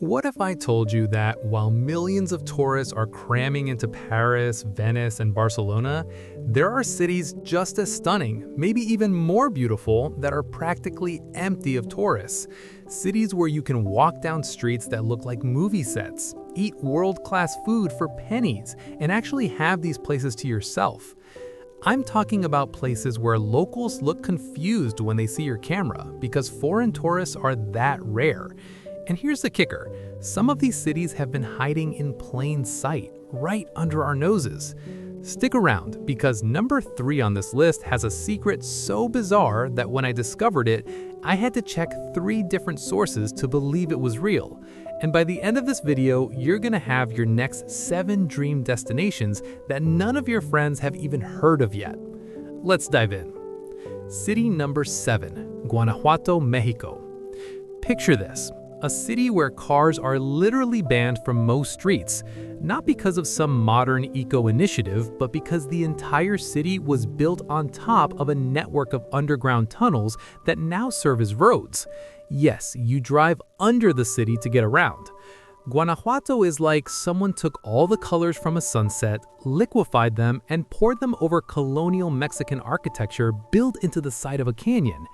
What if I told you that while millions of tourists are cramming into Paris, Venice, and Barcelona, there are cities just as stunning, maybe even more beautiful, that are practically empty of tourists? Cities where you can walk down streets that look like movie sets, eat world-class food for pennies, and actually have these places to yourself. I'm talking about places where locals look confused when they see your camera because foreign tourists are that rare. And here's the kicker, some of these cities have been hiding in plain sight, right under our noses. Stick around, because number 3 on this list has a secret so bizarre that when I discovered it, I had to check 3 different sources to believe it was real. And by the end of this video, you're gonna have your next 7 dream destinations that none of your friends have even heard of yet. Let's dive in. City number 7, Guanajuato, Mexico. Picture this. A city where cars are literally banned from most streets, not because of some modern eco-initiative, but because the entire city was built on top of a network of underground tunnels that now serve as roads. Yes, you drive under the city to get around. Guanajuato is like someone took all the colors from a sunset, liquefied them, and poured them over colonial Mexican architecture built into the side of a canyon.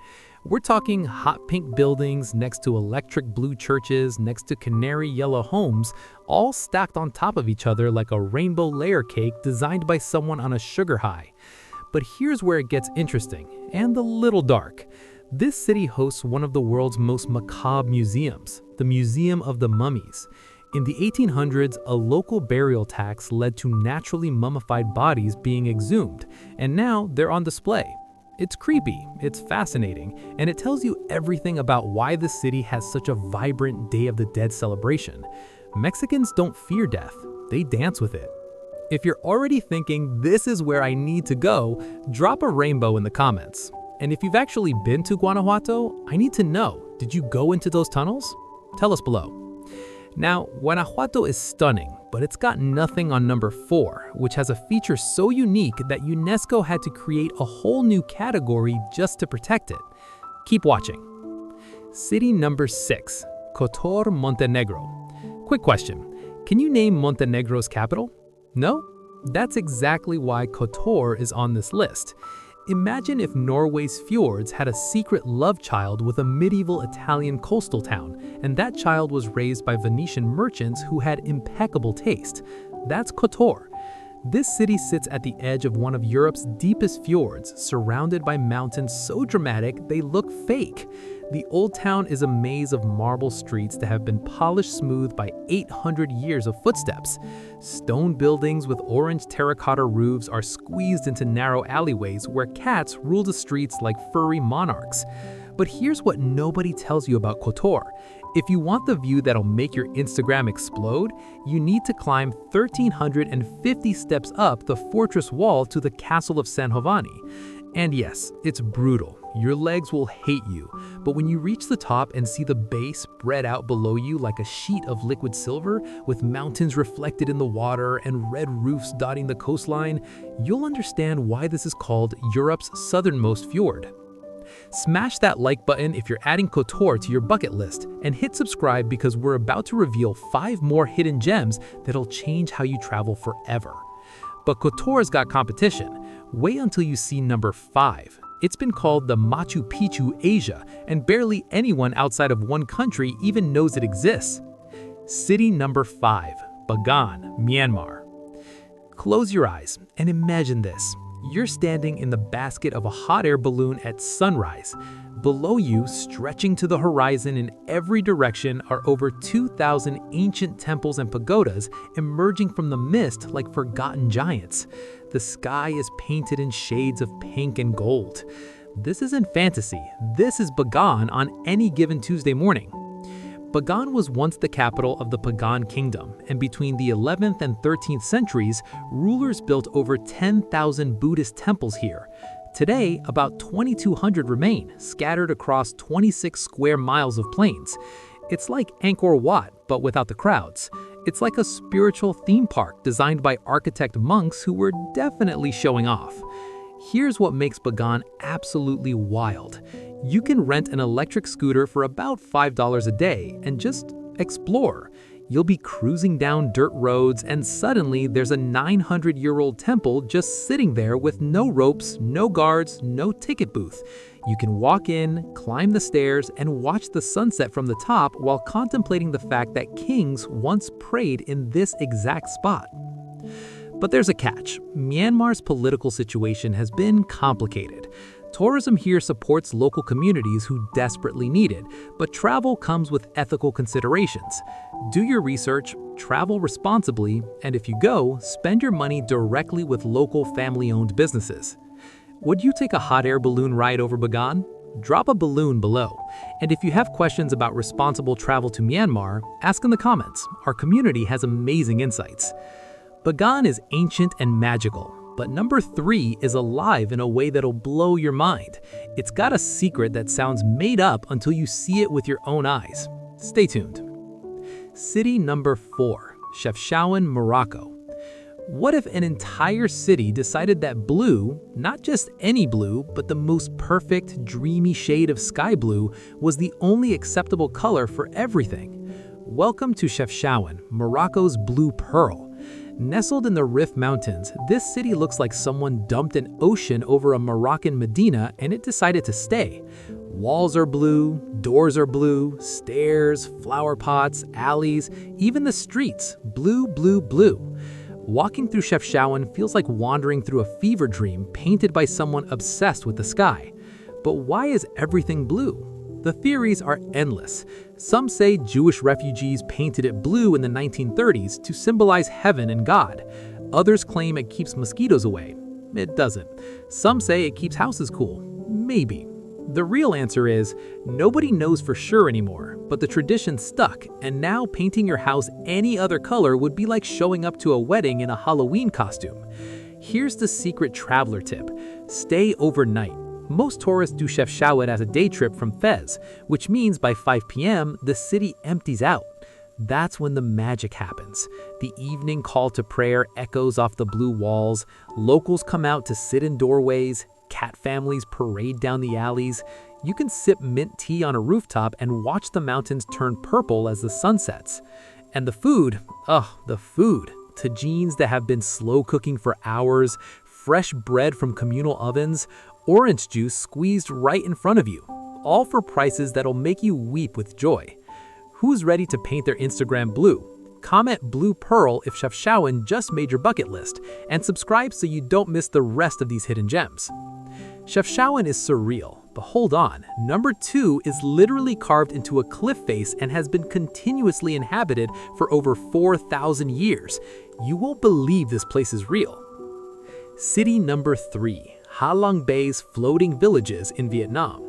We're talking hot pink buildings next to electric blue churches, next to canary yellow homes, all stacked on top of each other like a rainbow layer cake designed by someone on a sugar high. But here's where it gets interesting, and a little dark. This city hosts one of the world's most macabre museums, the Museum of the Mummies. In the 1800s, a local burial tax led to naturally mummified bodies being exhumed, and now they're on display. It's creepy, it's fascinating, and it tells you everything about why the city has such a vibrant Day of the Dead celebration. Mexicans don't fear death, they dance with it. If you're already thinking this is where I need to go, drop a rainbow in the comments. And if you've actually been to Guanajuato, I need to know, did you go into those tunnels? Tell us below. Now, Guanajuato is stunning, but it's got nothing on number 4, which has a feature so unique that UNESCO had to create a whole new category just to protect it. Keep watching. City number 6, Kotor, Montenegro. Quick question, can you name Montenegro's capital? No? That's exactly why Kotor is on this list. Imagine if Norway's fjords had a secret love child with a medieval Italian coastal town, and that child was raised by Venetian merchants who had impeccable taste. That's Kotor. This city sits at the edge of one of Europe's deepest fjords, surrounded by mountains so dramatic they look fake. The old town is a maze of marble streets that have been polished smooth by 800 years of footsteps. Stone buildings with orange terracotta roofs are squeezed into narrow alleyways where cats rule the streets like furry monarchs. But here's what nobody tells you about Kotor. If you want the view that'll make your Instagram explode, you need to climb 1,350 steps up the fortress wall to the castle of San Giovanni. And yes, it's brutal. Your legs will hate you. But when you reach the top and see the base spread out below you like a sheet of liquid silver, with mountains reflected in the water and red roofs dotting the coastline, you'll understand why this is called Europe's southernmost fjord. Smash that like button if you're adding Kotor to your bucket list, and hit subscribe because we're about to reveal 5 more hidden gems that'll change how you travel forever. But Kotor's got competition. Wait until you see number 5. It's been called the Machu Picchu Asia, and barely anyone outside of one country even knows it exists. City number 5, Bagan, Myanmar. Close your eyes and imagine this. You're standing in the basket of a hot air balloon at sunrise. Below you, stretching to the horizon in every direction, are over 2,000 ancient temples and pagodas emerging from the mist like forgotten giants. The sky is painted in shades of pink and gold. This isn't fantasy. This is Bagan on any given Tuesday morning. Bagan was once the capital of the Pagan kingdom, and between the 11th and 13th centuries, rulers built over 10,000 Buddhist temples here. Today, about 2,200 remain, scattered across 26 square miles of plains. It's like Angkor Wat, but without the crowds. It's like a spiritual theme park designed by architect monks who were definitely showing off. Here's what makes Bagan absolutely wild. You can rent an electric scooter for about $5 a day and just Explore. You'll be cruising down dirt roads and suddenly there's a 900-year-old temple just sitting there with no ropes, no guards, no ticket booth. You can walk in, climb the stairs, and watch the sunset from the top while contemplating the fact that kings once prayed in this exact spot. But there's a catch. Myanmar's political situation has been complicated. Tourism here supports local communities who desperately need it, but travel comes with ethical considerations. Do your research, travel responsibly, and if you go, spend your money directly with local family-owned businesses. Would you take a hot air balloon ride over Bagan? Drop a balloon below. And if you have questions about responsible travel to Myanmar, ask in the comments. Our community has amazing insights. Bagan is ancient and magical. But number 3 is alive in a way that'll blow your mind. It's got a secret that sounds made up until you see it with your own eyes. Stay tuned. City number 4, Chefchaouen, Morocco. What if an entire city decided that blue, not just any blue, but the most perfect, dreamy shade of sky blue, was the only acceptable color for everything? Welcome to Chefchaouen, Morocco's blue pearl. Nestled in the Rif Mountains, this city looks like someone dumped an ocean over a Moroccan Medina and it decided to stay. Walls are blue, doors are blue, stairs, flower pots, alleys, even the streets, blue, blue, blue. Walking through Chefchaouen feels like wandering through a fever dream painted by someone obsessed with the sky. But why is everything blue? The theories are endless. Some say Jewish refugees painted it blue in the 1930s to symbolize heaven and God. Others claim it keeps mosquitoes away. It doesn't. Some say it keeps houses cool. Maybe. The real answer is, nobody knows for sure anymore, but the tradition stuck, and now painting your house any other color would be like showing up to a wedding in a Halloween costume. Here's the secret traveler tip. Stay overnight. Most tourists do Chefchaouen as a day trip from Fez, which means by 5 p.m., the city empties out. That's when the magic happens. The evening call to prayer echoes off the blue walls, locals come out to sit in doorways, cat families parade down the alleys. You can sip mint tea on a rooftop and watch the mountains turn purple as the sun sets. And the food, the food. Tagines that have been slow cooking for hours, fresh bread from communal ovens, orange juice squeezed right in front of you, all for prices that'll make you weep with joy. Who's ready to paint their Instagram blue? Comment blue pearl if Chefchaouen just made your bucket list, and subscribe so you don't miss the rest of these hidden gems. Chefchaouen is surreal, but hold on, number 2 is literally carved into a cliff face and has been continuously inhabited for over 4,000 years. You won't believe this place is real. City number 3. Ha Long Bay's floating villages in Vietnam.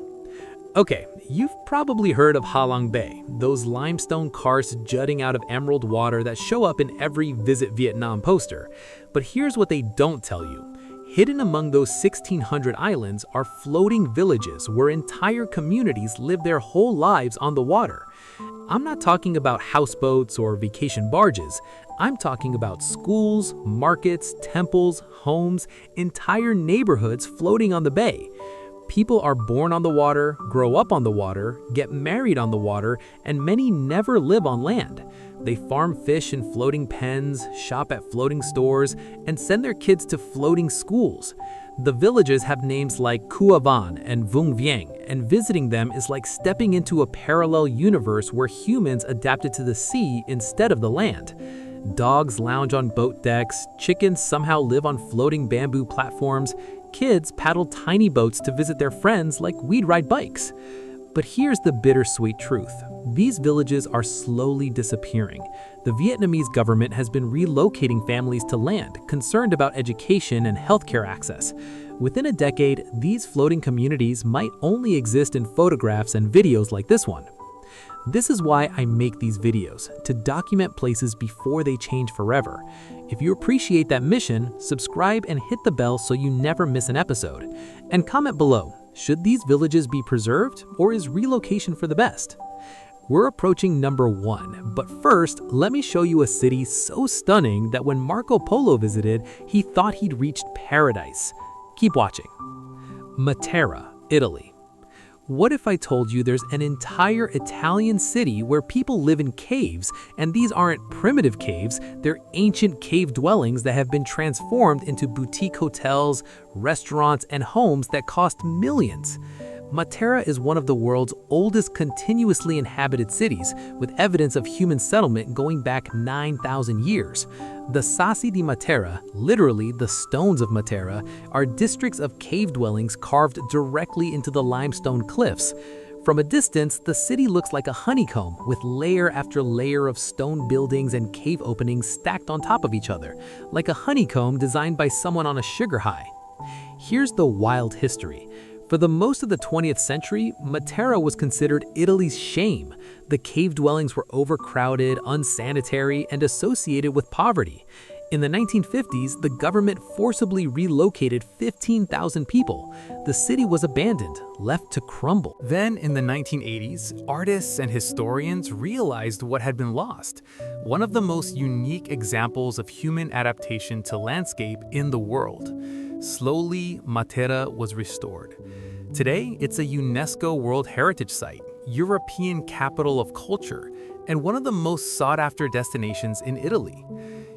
Okay, you've probably heard of Ha Long Bay, those limestone karsts jutting out of emerald water that show up in every Visit Vietnam poster. But here's what they don't tell you. Hidden among those 1,600 islands are floating villages where entire communities live their whole lives on the water. I'm not talking about houseboats or vacation barges. I'm talking about schools, markets, temples, homes, entire neighborhoods floating on the bay. People are born on the water, grow up on the water, get married on the water, and many never live on land. They farm fish in floating pens, shop at floating stores, and send their kids to floating schools. The villages have names like Cua Van and Vung Vieng, and visiting them is like stepping into a parallel universe where humans adapted to the sea instead of the land. Dogs lounge on boat decks, chickens somehow live on floating bamboo platforms, kids paddle tiny boats to visit their friends like we'd ride bikes. But here's the bittersweet truth. These villages are slowly disappearing. The Vietnamese government has been relocating families to land, concerned about education and healthcare access. Within a decade, these floating communities might only exist in photographs and videos like this one. This is why I make these videos, to document places before they change forever. If you appreciate that mission, subscribe and hit the bell so you never miss an episode. And comment below, should these villages be preserved or is relocation for the best? We're approaching number 1, but first, let me show you a city so stunning that when Marco Polo visited, he thought he'd reached paradise. Keep watching. Matera, Italy. What if I told you there's an entire Italian city where people live in caves, and these aren't primitive caves, they're ancient cave dwellings that have been transformed into boutique hotels, restaurants, and homes that cost millions? Matera is one of the world's oldest continuously inhabited cities, with evidence of human settlement going back 9,000 years. The Sassi di Matera, literally the stones of Matera, are districts of cave dwellings carved directly into the limestone cliffs. From a distance, the city looks like a honeycomb, with layer after layer of stone buildings and cave openings stacked on top of each other, like a honeycomb designed by someone on a sugar high. Here's the wild history. For the most of the 20th century, Matera was considered Italy's shame. The cave dwellings were overcrowded, unsanitary, and associated with poverty. In the 1950s, the government forcibly relocated 15,000 people. The city was abandoned, left to crumble. Then, in the 1980s, artists and historians realized what had been lost. One of the most unique examples of human adaptation to landscape in the world. Slowly, Matera was restored. Today, it's a UNESCO World Heritage Site, European Capital of Culture, and one of the most sought-after destinations in Italy.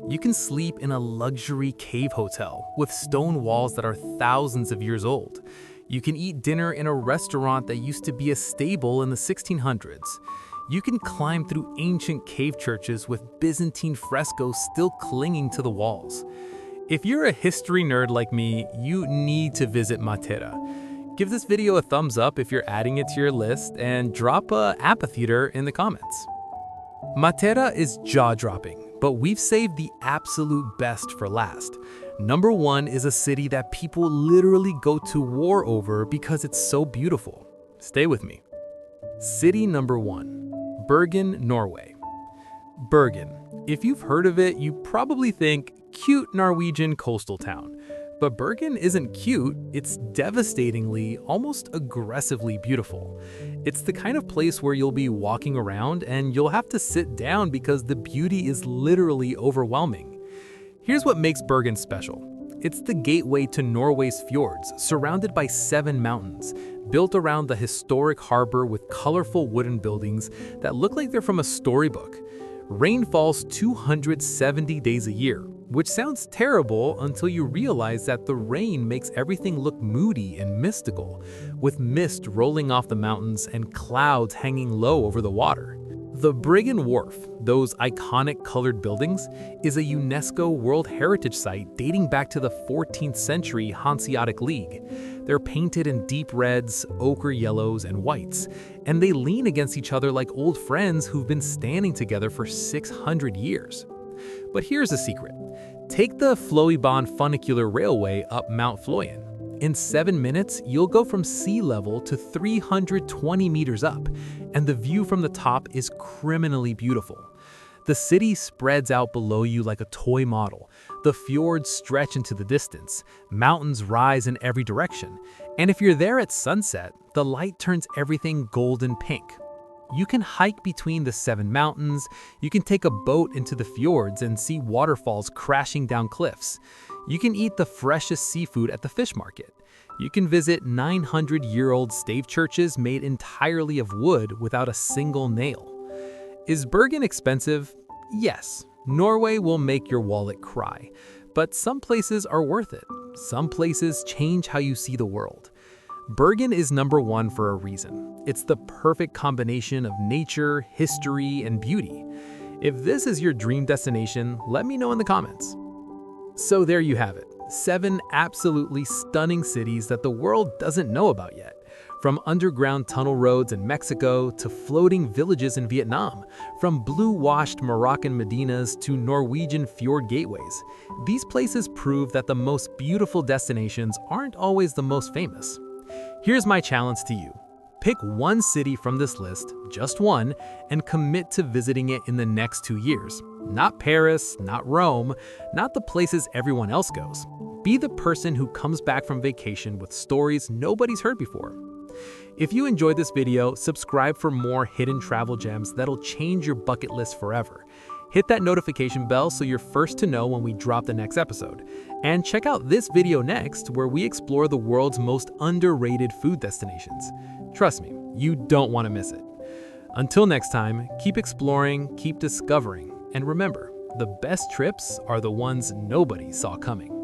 You can sleep in a luxury cave hotel with stone walls that are thousands of years old. You can eat dinner in a restaurant that used to be a stable in the 1600s. You can climb through ancient cave churches with Byzantine frescoes still clinging to the walls. If you're a history nerd like me, you need to visit Matera. Give this video a thumbs up if you're adding it to your list, and drop a amphitheater in the comments. Matera is jaw-dropping, but we've saved the absolute best for last. Number 1 is a city that people literally go to war over because it's so beautiful. Stay with me. City number 1, Bergen, Norway. Bergen. If you've heard of it, you probably think, cute Norwegian coastal town. But Bergen isn't cute, it's devastatingly, almost aggressively beautiful. It's the kind of place where you'll be walking around and you'll have to sit down because the beauty is literally overwhelming. Here's what makes Bergen special. It's the gateway to Norway's fjords, surrounded by 7 mountains, built around the historic harbor with colorful wooden buildings that look like they're from a storybook. Rain falls 270 days a year, which sounds terrible until you realize that the rain makes everything look moody and mystical, with mist rolling off the mountains and clouds hanging low over the water. The Briggen Wharf, those iconic colored buildings, is a UNESCO World Heritage Site dating back to the 14th century Hanseatic League. They're painted in deep reds, ochre yellows, and whites, and they lean against each other like old friends who've been standing together for 600 years. But here's a secret. Take the Fløibanen funicular railway up Mount Fløyen. In 7 minutes, you'll go from sea level to 320 meters up, and the view from the top is criminally beautiful. The city spreads out below you like a toy model. The fjords stretch into the distance, mountains rise in every direction, and if you're there at sunset, the light turns everything golden pink. You can hike between the 7 mountains, you can take a boat into the fjords and see waterfalls crashing down cliffs. You can eat the freshest seafood at the fish market. You can visit 900-year-old stave churches made entirely of wood without a single nail. Is Bergen expensive? Yes. Norway will make your wallet cry. But some places are worth it. Some places change how you see the world. Bergen is number 1 for a reason. It's the perfect combination of nature, history, and beauty. If this is your dream destination, let me know in the comments. So there you have it, 7 absolutely stunning cities that the world doesn't know about yet. From underground tunnel roads in Mexico to floating villages in Vietnam, from blue-washed Moroccan Medinas to Norwegian fjord gateways. These places prove that the most beautiful destinations aren't always the most famous. Here's my challenge to you. Pick one city from this list, just one, and commit to visiting it in the next 2 years. Not Paris, not Rome, not the places everyone else goes. Be the person who comes back from vacation with stories nobody's heard before. If you enjoyed this video, subscribe for more hidden travel gems that'll change your bucket list forever. Hit that notification bell so you're first to know when we drop the next episode. And check out this video next, where we explore the world's most underrated food destinations. Trust me, you don't want to miss it. Until next time, keep exploring, keep discovering, and remember, the best trips are the ones nobody saw coming.